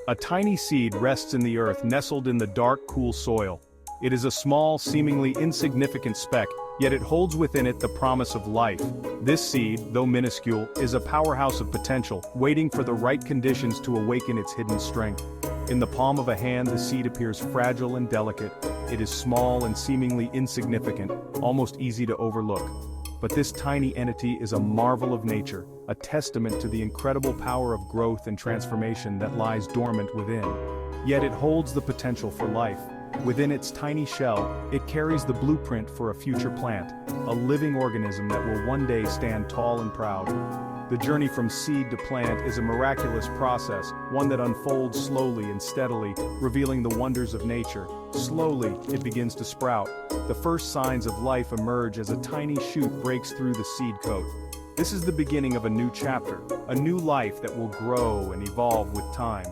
A tiny seed rests in the earth, nestled in the dark, cool soil. It is a small, seemingly insignificant speck, yet it holds within it the promise of life. This seed, though minuscule, is a powerhouse of potential, waiting for the right conditions to awaken its hidden strength. In the palm of a hand, the seed appears fragile and delicate. It is small and seemingly insignificant, almost easy to overlook. But this tiny entity is a marvel of nature, a testament to the incredible power of growth and transformation that lies dormant within. Yet it holds the potential for life. Within its tiny shell, it carries the blueprint for a future plant, a living organism that will one day stand tall and proud. The journey from seed to plant is a miraculous process, one that unfolds slowly and steadily, revealing the wonders of nature. Slowly, it begins to sprout. The first signs of life emerge as a tiny shoot breaks through the seed coat. This is the beginning of a new chapter, a new life that will grow and evolve with time.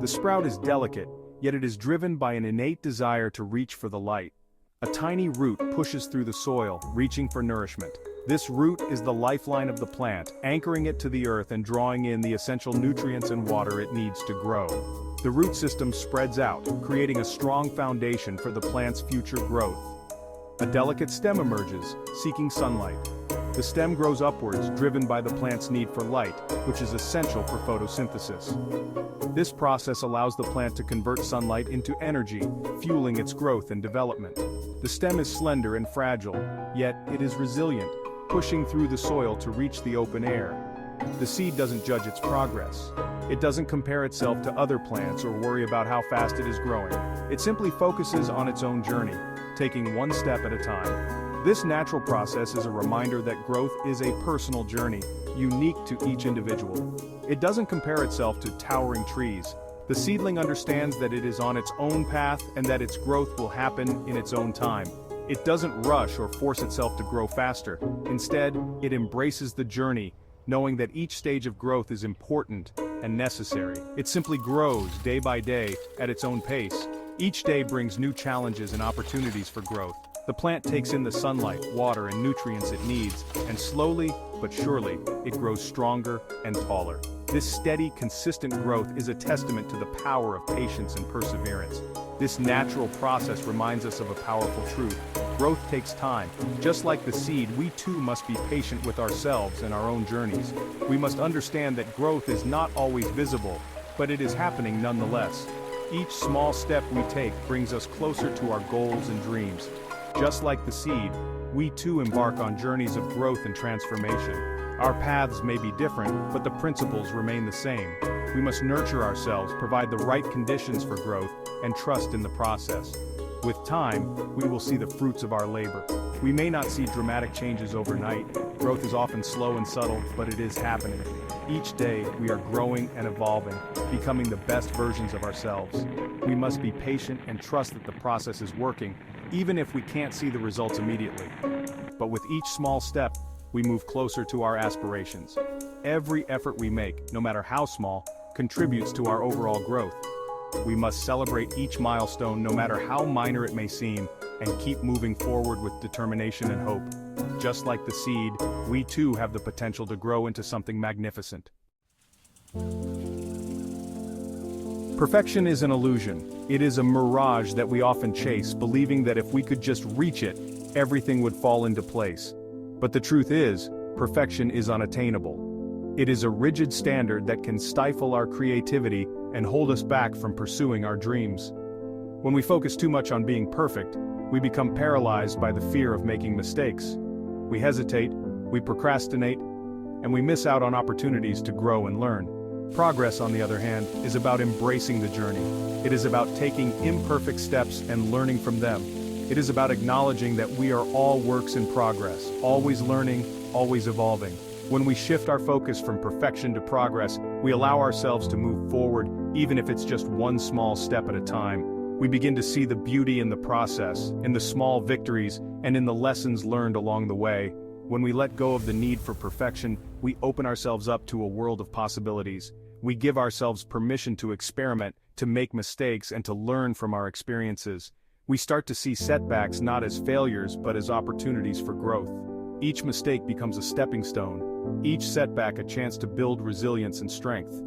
The sprout is delicate, yet it is driven by an innate desire to reach for the light. A tiny root pushes through the soil, reaching for nourishment. This root is the lifeline of the plant, anchoring it to the earth and drawing in the essential nutrients and water it needs to grow. The root system spreads out, creating a strong foundation for the plant's future growth. A delicate stem emerges, seeking sunlight. The stem grows upwards, driven by the plant's need for light, which is essential for photosynthesis. This process allows the plant to convert sunlight into energy, fueling its growth and development. The stem is slender and fragile, yet it is resilient, pushing through the soil to reach the open air. The seed doesn't judge its progress. It doesn't compare itself to other plants or worry about how fast it is growing. It simply focuses on its own journey, taking one step at a time. This natural process is a reminder that growth is a personal journey, unique to each individual. It doesn't compare itself to towering trees. The seedling understands that it is on its own path and that its growth will happen in its own time. It doesn't rush or force itself to grow faster. Instead, it embraces the journey, knowing that each stage of growth is important and necessary. It simply grows day by day at its own pace. Each day brings new challenges and opportunities for growth. The plant takes in the sunlight, water, and nutrients it needs, and slowly but surely, it grows stronger and taller. This steady, consistent growth is a testament to the power of patience and perseverance. This natural process reminds us of a powerful truth. Growth takes time. Just like the seed, we too must be patient with ourselves and our own journeys. We must understand that growth is not always visible, but it is happening nonetheless. Each small step we take brings us closer to our goals and dreams. Just like the seed, we too embark on journeys of growth and transformation. Our paths may be different, but the principles remain the same. We must nurture ourselves, provide the right conditions for growth, and trust in the process. With time, we will see the fruits of our labor. We may not see dramatic changes overnight. Growth is often slow and subtle, but it is happening. Each day, we are growing and evolving, becoming the best versions of ourselves. We must be patient and trust that the process is working, even if we can't see the results immediately. But with each small step, we move closer to our aspirations. Every effort we make, no matter how small, contributes to our overall growth. We must celebrate each milestone, no matter how minor it may seem, and keep moving forward with determination and hope. Just like the seed, we too have the potential to grow into something magnificent. Perfection is an illusion. It is a mirage that we often chase, believing that if we could just reach it, everything would fall into place. But the truth is, perfection is unattainable. It is a rigid standard that can stifle our creativity and hold us back from pursuing our dreams. When we focus too much on being perfect, we become paralyzed by the fear of making mistakes. We hesitate, we procrastinate, and we miss out on opportunities to grow and learn. Progress, on the other hand, is about embracing the journey. It is about taking imperfect steps and learning from them. It is about acknowledging that we are all works in progress, always learning, always evolving. When we shift our focus from perfection to progress, we allow ourselves to move forward, even if it's just one small step at a time. We begin to see the beauty in the process, in the small victories, and in the lessons learned along the way. When we let go of the need for perfection, we open ourselves up to a world of possibilities. We give ourselves permission to experiment, to make mistakes, and to learn from our experiences. We start to see setbacks not as failures but as opportunities for growth. Each mistake becomes a stepping stone, each setback a chance to build resilience and strength.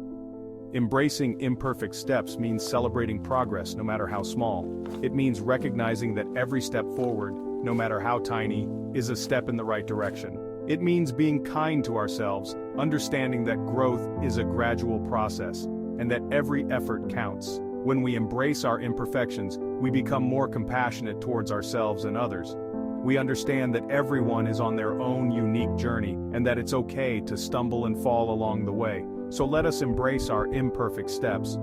Embracing imperfect steps means celebrating progress no matter how small. It means recognizing that every step forward, no matter how tiny, is a step in the right direction. It means being kind to ourselves, understanding that growth is a gradual process, and that every effort counts. When we embrace our imperfections, we become more compassionate towards ourselves and others. We understand that everyone is on their own unique journey, and that it's okay to stumble and fall along the way. So let us embrace our imperfect steps.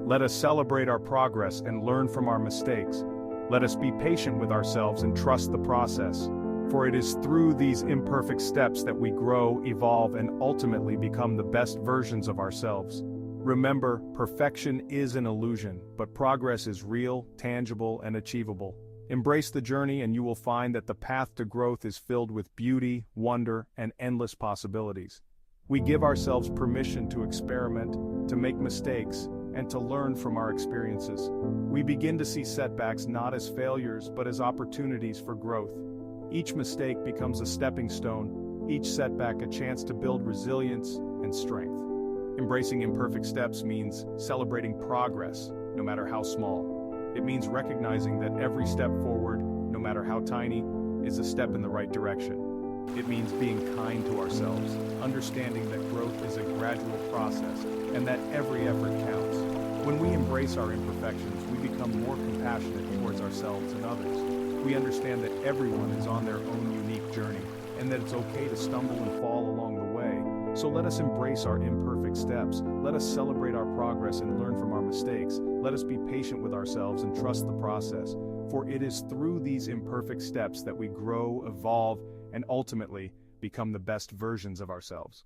Let us celebrate our progress and learn from our mistakes. Let us be patient with ourselves and trust the process. For it is through these imperfect steps that we grow, evolve, and ultimately become the best versions of ourselves. Remember, perfection is an illusion, but progress is real, tangible, and achievable. Embrace the journey and you will find that the path to growth is filled with beauty, wonder, and endless possibilities. We give ourselves permission to experiment, to make mistakes, and to learn from our experiences. We begin to see setbacks not as failures but as opportunities for growth. Each mistake becomes a stepping stone, each setback a chance to build resilience and strength. Embracing imperfect steps means celebrating progress, no matter how small. It means recognizing that every step forward, no matter how tiny, is a step in the right direction. It means being kind to ourselves, understanding that growth is a gradual process, and that every effort counts. When we embrace our imperfections, we become more compassionate towards ourselves and others. We understand that everyone is on their own unique journey, and that it's okay to stumble and fall along the way. So let us embrace our imperfect steps. Let us celebrate our progress and learn from our mistakes. Let us be patient with ourselves and trust the process. For it is through these imperfect steps that we grow, evolve, and ultimately become the best versions of ourselves.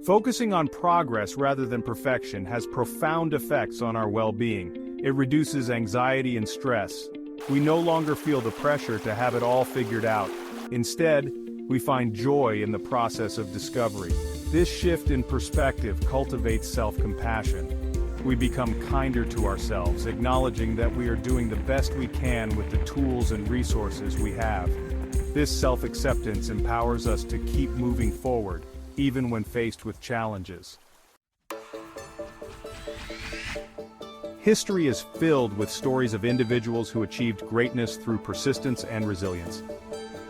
Focusing on progress rather than perfection has profound effects on our well-being. It reduces anxiety and stress. We no longer feel the pressure to have it all figured out. Instead, we find joy in the process of discovery. This shift in perspective cultivates self-compassion. We become kinder to ourselves, acknowledging that we are doing the best we can with the tools and resources we have. This self-acceptance empowers us to keep moving forward, even when faced with challenges. History is filled with stories of individuals who achieved greatness through persistence and resilience.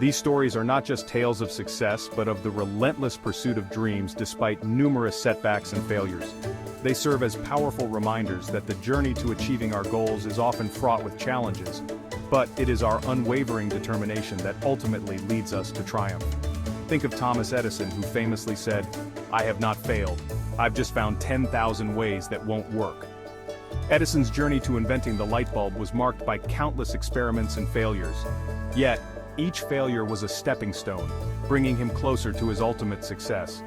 These stories are not just tales of success, but of the relentless pursuit of dreams despite numerous setbacks and failures. They serve as powerful reminders that the journey to achieving our goals is often fraught with challenges, but it is our unwavering determination that ultimately leads us to triumph. Think of Thomas Edison, who famously said, "I have not failed. I've just found 10,000 ways that won't work." Edison's journey to inventing the light bulb was marked by countless experiments and failures. Yet, each failure was a stepping stone, bringing him closer to his ultimate success.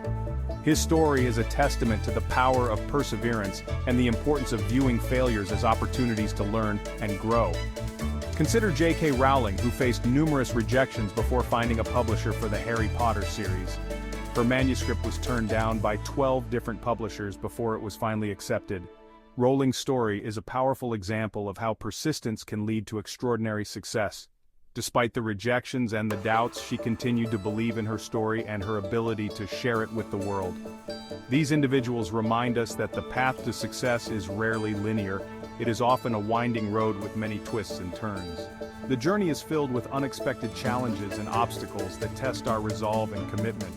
His story is a testament to the power of perseverance and the importance of viewing failures as opportunities to learn and grow. Consider J.K. Rowling, who faced numerous rejections before finding a publisher for the Harry Potter series. Her manuscript was turned down by 12 different publishers before it was finally accepted. Rowling's story is a powerful example of how persistence can lead to extraordinary success. Despite the rejections and the doubts, she continued to believe in her story and her ability to share it with the world. These individuals remind us that the path to success is rarely linear. It is often a winding road with many twists and turns. The journey is filled with unexpected challenges and obstacles that test our resolve and commitment.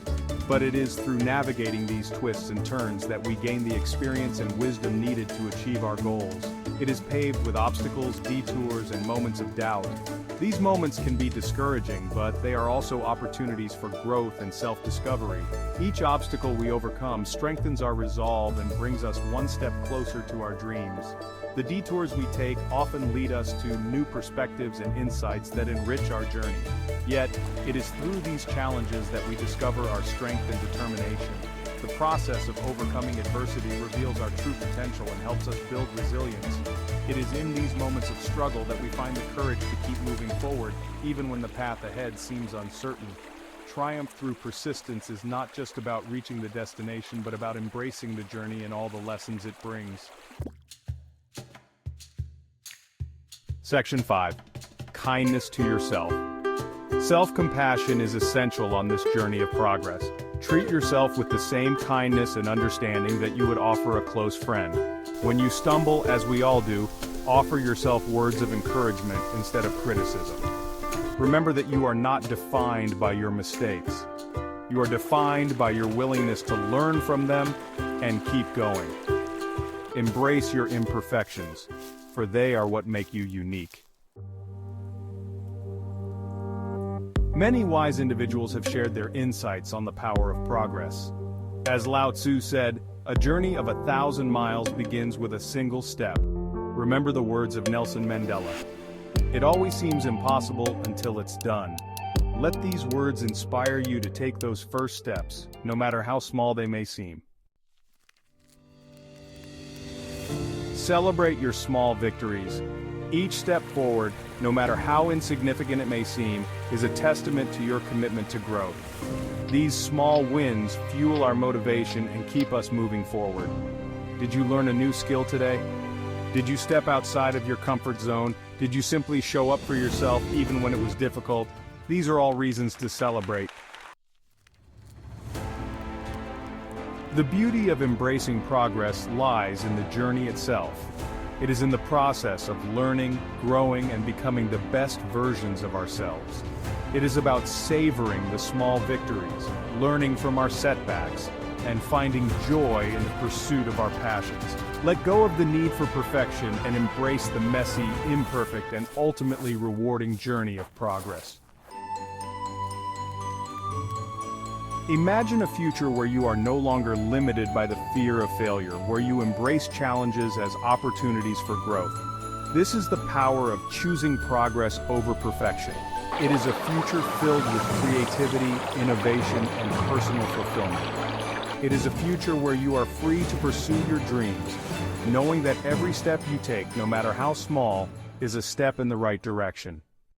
But it is through navigating these twists and turns that we gain the experience and wisdom needed to achieve our goals. It is paved with obstacles, detours, and moments of doubt. These moments can be discouraging, but they are also opportunities for growth and self-discovery. Each obstacle we overcome strengthens our resolve and brings us one step closer to our dreams. The detours we take often lead us to new perspectives and insights that enrich our journey. Yet, it is through these challenges that we discover our strength and determination. The process of overcoming adversity reveals our true potential and helps us build resilience. It is in these moments of struggle that we find the courage to keep moving forward, even when the path ahead seems uncertain. Triumph through persistence is not just about reaching the destination, but about embracing the journey and all the lessons it brings. Section 5. Kindness to yourself. Self-compassion is essential on this journey of progress. Treat yourself with the same kindness and understanding that you would offer a close friend. When you stumble, as we all do, offer yourself words of encouragement instead of criticism. Remember that you are not defined by your mistakes. You are defined by your willingness to learn from them and keep going. Embrace your imperfections, for they are what make you unique. Many wise individuals have shared their insights on the power of progress. As Lao Tzu said, a journey of 1,000 miles begins with a single step. Remember the words of Nelson Mandela. It always seems impossible until it's done. Let these words inspire you to take those first steps, no matter how small they may seem. Celebrate your small victories. Each step forward, no matter how insignificant it may seem, is a testament to your commitment to growth. These small wins fuel our motivation and keep us moving forward. Did you learn a new skill today? Did you step outside of your comfort zone? Did you simply show up for yourself even when it was difficult? These are all reasons to celebrate. The beauty of embracing progress lies in the journey itself. It is in the process of learning, growing, and becoming the best versions of ourselves. It is about savoring the small victories, learning from our setbacks, and finding joy in the pursuit of our passions. Let go of the need for perfection and embrace the messy, imperfect, and ultimately rewarding journey of progress. Imagine a future where you are no longer limited by the fear of failure, where you embrace challenges as opportunities for growth. This is the power of choosing progress over perfection. It is a future filled with creativity, innovation, and personal fulfillment. It is a future where you are free to pursue your dreams, knowing that every step you take, no matter how small, is a step in the right direction.